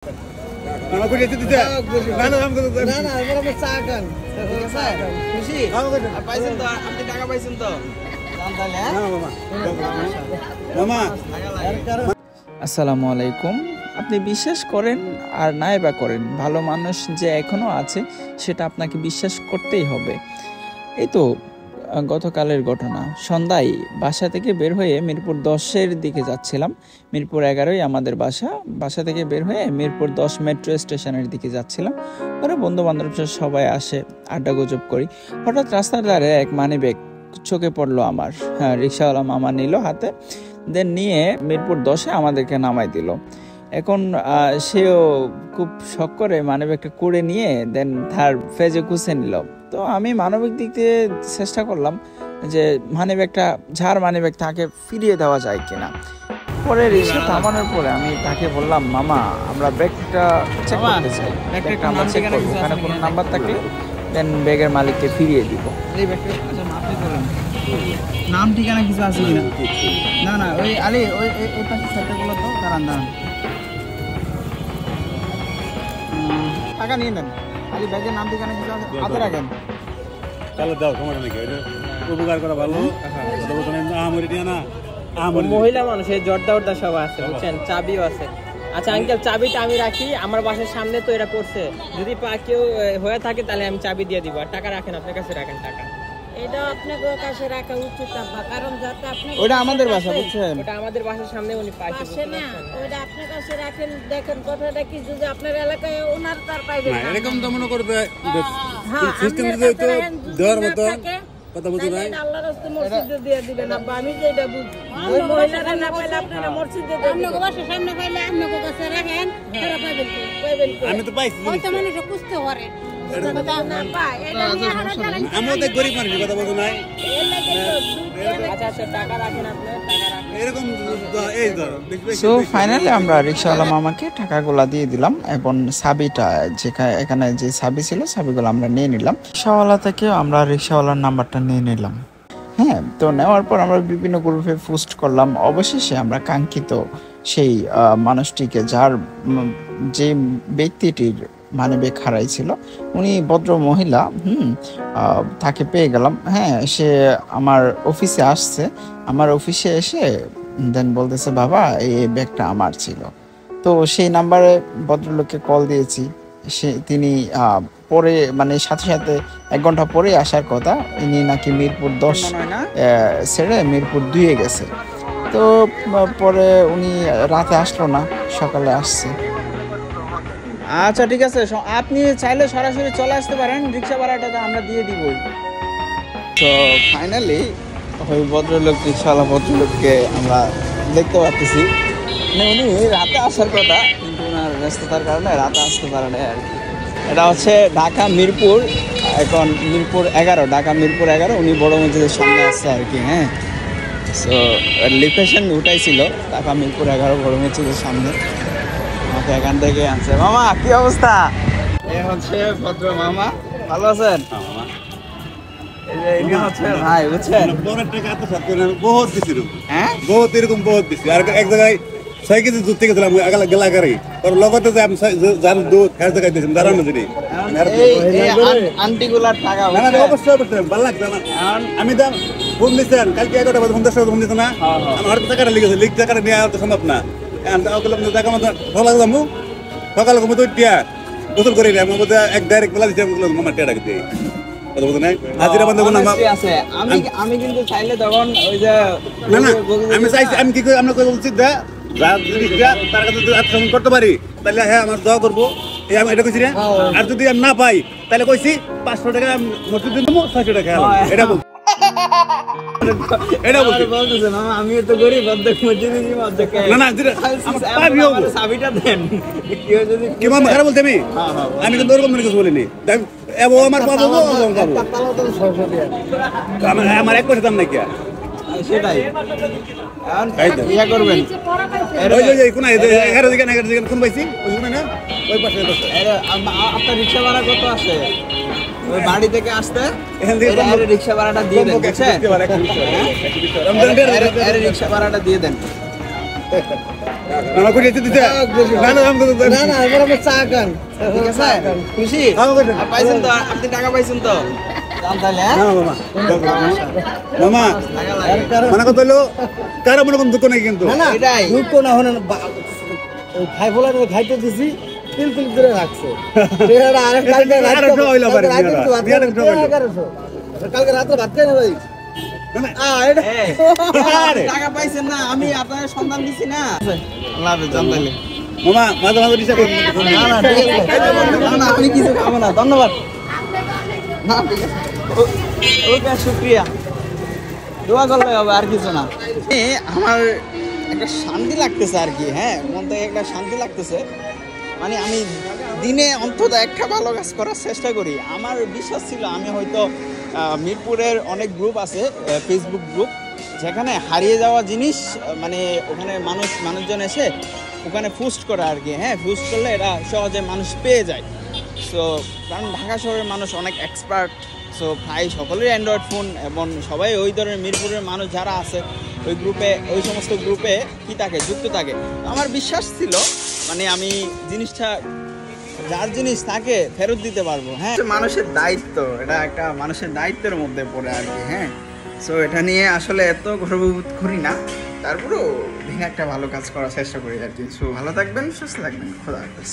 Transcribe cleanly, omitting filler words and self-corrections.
Nama kulit itu tidak. Mana kamu tu? Nana, kalau bersakan. Kusi. Apa itu tu? Apa tidak apa itu tu? Santai ya. Mama. আসসালামু আলাইকুম। আপনি বিশ্বাস করেন আর নাই বা করেন, ভালো মানুষ যে এখনো আছে সেটা আপনাকে বিশ্বাস করতেই হবে। এই তো গতকালের ঘটনা, সন্ধ্যায় বাসা থেকে বের হয়ে মিরপুর 10-এর দিকে যাচ্ছিলাম। মিরপুর 11-ই আমাদের বাসা থেকে বের হয়ে মিরপুর 10 মেট্রো স্টেশনের দিকে যাচ্ছিলাম। ওরা বন্ধু বান্ধব সবাই আসে, আড্ডা গুজব করি। হঠাৎ রাস্তার ধারে এক মানি ব্যাগ চোখে পড়লো আমার। হ্যাঁ, রিক্সাওয়ালা মামা নিল হাতে, দেন নিয়ে মিরপুর 10-এ আমাদেরকে নামাই দিল। এখন সেও খুব শখ করে মানবিকটা করে নিয়ে দেন তার ফেজে কুচে নিল। তো আমি মানবিক দিক দিয়ে চেষ্টা করলাম যে মানিব্যাগটা যার মানিব্যাগ তাকে ফিরিয়ে দেওয়া যায় কিনা। পরে রিক্সা থামানোর পরে আমি তাকে বললাম, মামা আমরা ব্যাগটা চেক করতে চাই, ব্যাগটা আমরা চেক করবো, ওখানে কোনো নাম্বার থাকলে দেন ব্যাগের মালিককে ফিরিয়ে দিব। এই ব্যাগটা আচ্ছা মাফি করেন, নাম ঠিকানা কিছু আছে কিনা? না না, ওই আলী ওই এই পাশে সেটটা গুলো তো দাঁড়ান। টাকা নিয়ে নেন। আলী ব্যাগের নাম ঠিকানা কিছু আছে হাতে রাখেন। Kalau dah kamu ada lagi, উপকার করা ভালো। আমরি দিয়া না, আমরি মহিলা মানুষের জর্দা সব আছে, বুঝছেন, চাবিও আছে। আচ্ছা আঙ্কেল, চাবিটা আমি রাখি, আমার বাসার সামনে তো এরা করছে, যদি কেউ হয়ে থাকে তাহলে আমি চাবি দিয়ে দিব। আর টাকা রাখেন, আপনার কাছে রাখেন টাকা। এটা আপনাকে কাছে রাখা উচিত আব্বা, কারণ যাতে আপনি ওটা আমাদের বাসা, বুঝছেন, ওটা আমাদের বাসার সামনে উনি পাইছে, পাশে না, ওটা আপনার কাছে রাখেন। দেখেন কথাটা কি, যদি আপনার এলাকায় ওনার তার পাইবেন না, এরকম তো মনে করবে হ্যাঁ, সিস্টেম যদি তো দেওয়ার মতো কথা বলতে নাই। আল্লাহর রাস্তায় মসজিদে দিয়ে দিবেন আব্বা, আমি যেটা বুঝি। ওই মহিলারা না পাইলে আপনারা মসজিদে দিয়ে দিবেন। আপনার বাসার সামনে পাইলে আপনার কাছে রাখেন, তারা পাইবেন আমি তো পাইছি, হয়তো মানুষ বুঝতে পারে আমাদের গরিব মানুষ কথা বলতে নাই। আচ্ছা টাকা রাখেন, আপনার টাকা রাখেন এরকম এই ধর। সো ফাইনালি আমরা রিক্সাওয়ালা মামাকে টাকাগুলা দিয়ে দিলাম এবং চাবিটা এখানে যে চাবি ছিল চাবিগুলো আমরা নিয়ে নিলাম। রিক্সাওয়ালা থেকে আমরা রিক্সাওয়ালার নাম্বারটা নিয়ে নিলাম। হ্যাঁ, তো নেওয়ার পর আমরা বিভিন্ন গ্রুপে পোস্ট করলাম। অবশেষে আমরা কাঙ্ক্ষিত সেই মানুষটিকে, যার যে ব্যক্তিটির মানিব্যাগ হারাইছিল, উনি ভদ্র মহিলা, তাকে পেয়ে গেলাম। হ্যাঁ, সে আমার অফিসে আসছে, আমার অফিসে এসে দেন বলতেছে, বাবা এই ব্যাগটা আমার ছিল। তো সেই নাম্বারে ভদ্রলোককে কল দিয়েছি। তিনি পরে মানে সাথে সাথে 1 ঘন্টা পরে আসার কথা। ইনি নাকি মিরপুর 10 ছেড়ে মিরপুর 2-এ গেছে। তো পরে উনি রাতে আসলো না, সকালে আসছে। আচ্ছা ঠিক আছে, আপনি চাইলে সরাসরি চলে আসতে পারেন, রিক্সা ভাড়াটা আমরা দিয়ে দিবই। তো ফাইনালি ওই ভদ্রলোক, রিক্সাওয়ালা ভদ্রলোককে আমরা দেখতে পাচ্ছি। মানে উনি রাতে আসার কথা, কিন্তু ওনার ব্যস্ততার কারণে রাতে আসতে পারে না আর কি। এটা হচ্ছে ঢাকা মিরপুর, এখন মিরপুর 11, ঢাকা মিরপুর 11, উনি বড় মসজিদের সামনে আসছে আর কি। হ্যাঁ, সো লোকেশন ওটাই ছিল, ঢাকা মিরপুর 11 বড় মসজিদের সামনে। আমাকে এখান থেকে আনছে। মামা কি অবস্থা? এ হচ্ছে ভদ্র মামা, ভালো আছেন? ভাই বুঝছেন, বহুত দিছি, হ্যাঁ বহুত এরকম বহুত দিছি। আর এক জায়গায় 6 কেজি দুধ থেকে দিলাম গেলা করে, ওর লগতে যে আমি যার দুধ খাই জায়গায় দিয়েছিলাম, দাঁড়ান না যদি আন্টিগুলার টাকা না না, অবশ্যই ভালো লাগছে না। আমি দাম ফোন দিচ্ছেন কালকে 11টা বাজে 50 টাকা ফোন দিত না, আমার টাকাটা লিখেছে, লিখ টাকাটা নেওয়া তো সম্ভব না। টাকা মতো সকালে যাবো, সকালে ঘুমো তো টিয়া গোসল করি না, আমার এক ডাইরেক্ট বেলা দিচ্ছি আমার টিয়া ডাকতে কথা বলতে নাই। হাজিরা বন্ধ করুন। আমি কিন্তু চাইলে তখন ওই যে না না, আমি চাইছি, আমি কি করে আমরা বলছি তার কাছে আত্মসমর্পণ করতে পারি, তাহলে হ্যাঁ আমার দোয়া করবো, এই আমি এটা কইছি না। আর যদি আমি না পাই তাহলে কইছি 500 টাকা মসজিদ দিব, 600 টাকা এটা বল, এটা বলতেছে মামা আমি তো গরিব, অর্ধেক মসজিদে দিব, অর্ধেক না না, চাবিটা দেন। কি মামা খারাপ বলতে আমি কিন্তু ওরকম কিছু বলিনি। আমার পাবো, আমার 1 পয়সা দাম নাই। সেটাই ইয়া করবেন, আপনার রিক্সা ভাড়া কত আছে? ওই বাড়ি থেকে আসতে রিক্সা ভাড়াটা দিয়ে দেন, রিক্সা ভাড়াটা দিয়ে দেন। আমার করে দিতে না না আমি না না এবার আমরা চা খান ঠিক আছে খুশি পাইছেন তো আপনি টাকা পাইছেন তো দাম তাহলে হ্যাঁ মামা মানে কত হলো কারো মনে কোনো দুঃখ নেই কিন্তু না এটাই দুঃখ না হলে খাই ফলা খাইতে দিছি তিল তিল করে রাখছে এরা আরেক কালকে কালকে রাতে ভাত খাই না ভাই টাকা পাইছেন না আমি আপনার সন্ধান দিছি না আল্লাহ হাফেজ জানতালে মামা মাঝে মাঝে দিশা করুন না আপনি কিছু খাবো না ধন্যবাদ না ঠিক আছে ওকে শুক্রিয়া দোয়া করলে হবে আর কিছু না আমার একটা শান্তি লাগতেছে আর কি হ্যাঁ মন থেকে একটা শান্তি লাগতেছে মানে আমি দিনে অন্তত একটা ভালো কাজ করার চেষ্টা করি আমার বিশ্বাস ছিল আমি হয়তো মিরপুরের অনেক গ্রুপ আছে ফেসবুক গ্রুপ যেখানে হারিয়ে যাওয়া জিনিস মানে ওখানে মানুষজন এসে ওখানে পোস্ট করে আর কি হ্যাঁ পোস্ট করলে এরা সহজে মানুষ পেয়ে যায় সো কারণ ঢাকা শহরের মানুষ অনেক এক্সপার্ট সো প্রায় সকলেরই অ্যান্ড্রয়েড ফোন এবং সবাই ওই ধরনের মিরপুরের মানুষ যারা আছে ওই গ্রুপে ওই সমস্ত গ্রুপে কি থাকে যুক্ত থাকে আমার বিশ্বাস ছিল মানে আমি জিনিসটা যার জিনিস তাকে ফেরত দিতে পারবো হ্যাঁ মানুষের দায়িত্ব এটা একটা মানুষের দায়িত্বের মধ্যে পড়ে আর কি হ্যাঁ সো এটা নিয়ে আসলে এত গর্ববোধ করি না তারপরেও দিনে একটা ভালো কাজ করার চেষ্টা করি আর কি সো ভালো থাকবেন সুস্থ থাকবেন খোদা হাফেজ